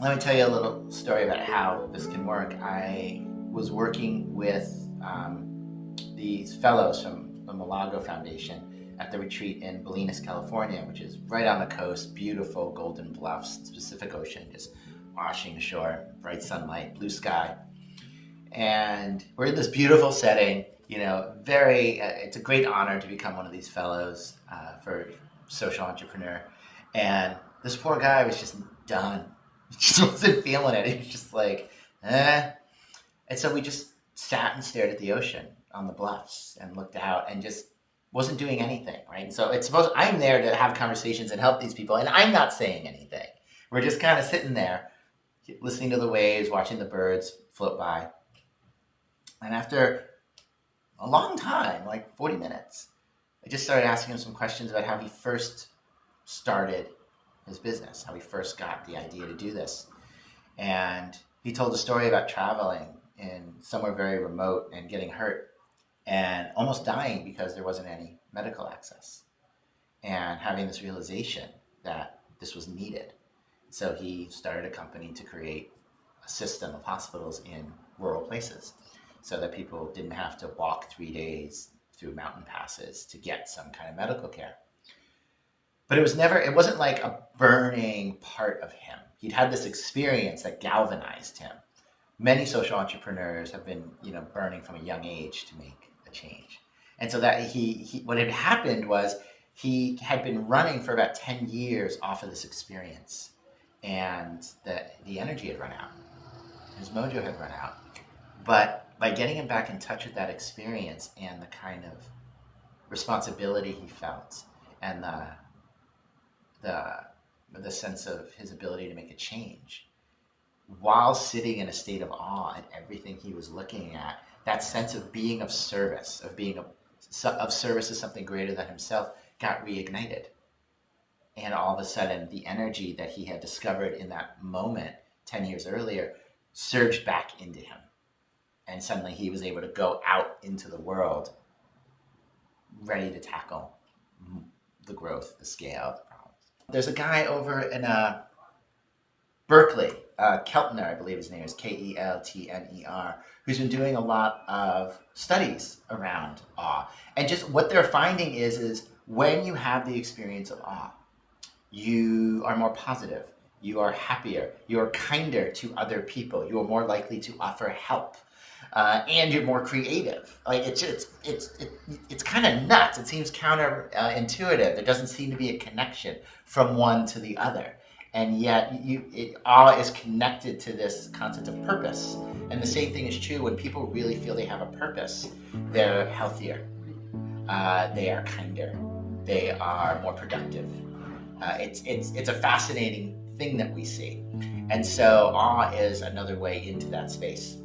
Let me tell you a little story about how this can work. I was working with these fellows from the Malago Foundation at the retreat in Bolinas, California, which is right on the coast, beautiful golden bluffs, Pacific Ocean, just washing ashore, bright sunlight, blue sky. And we're in this beautiful setting, it's a great honor to become one of these fellows for social entrepreneur. And this poor guy was just done. He just wasn't feeling it. He was just like, eh. And so we just sat and stared at the ocean on the bluffs and looked out and just wasn't doing anything, right? And so it's supposed I'm there to have conversations and help these people, and I'm not saying anything. We're just kind of sitting there, listening to the waves, watching the birds float by. And after a long time, like 40 minutes, I just started asking him some questions about how he first started his business, how he first got the idea to do this. And he told a story about traveling in somewhere very remote and getting hurt and almost dying because there wasn't any medical access, and having this realization that this was needed. So he started a company to create a system of hospitals in rural places so that people didn't have to walk 3 days through mountain passes to get some kind of medical care. But it wasn't like a burning part of him. He'd had this experience that galvanized him. Many social entrepreneurs have been, burning from a young age to make a change. And so that what had happened was he had been running for about 10 years off of this experience, and the energy had run out. His mojo had run out. But by getting him back in touch with that experience and the kind of responsibility he felt and the sense of his ability to make a change, while sitting in a state of awe at everything he was looking at, that sense of being of service, of service to something greater than himself, got reignited. And all of a sudden, the energy that he had discovered in that moment 10 years earlier surged back into him. And suddenly he was able to go out into the world ready to tackle the growth, the scale, the problems. There's a guy over in Berkeley, Keltner, I believe his name is Keltner, who's been doing a lot of studies around awe. And just what they're finding is when you have the experience of awe, you are more positive, you are happier, you are kinder to other people, you are more likely to offer help. And you're more creative. Like it's kind of nuts. It seems counterintuitive. There doesn't seem to be a connection from one to the other, and yet awe is connected to this concept of purpose. And the same thing is true when people really feel they have a purpose. They're healthier. They are kinder. They are more productive. It's a fascinating thing that we see, and so awe is another way into that space.